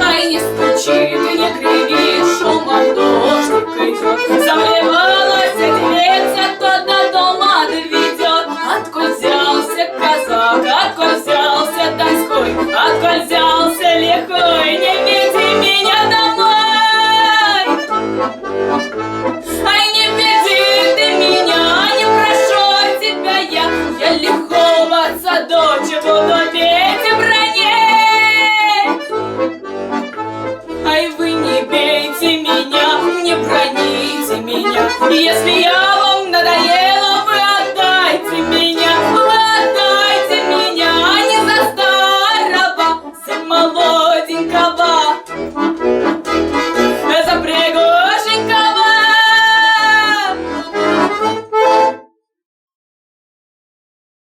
Ай, не стучи, ты не греби, шумом дождик идет. Заливалась дверь, кто до дома доведет. Отколь взялся казак, отколь взялся Донской, отколь взялся лихой, не веди меня домой. Ай, не веди ты меня, не прошу тебя я лихого садочек буду петь и бронить. Ай, вы не бейте меня, не броните меня, если я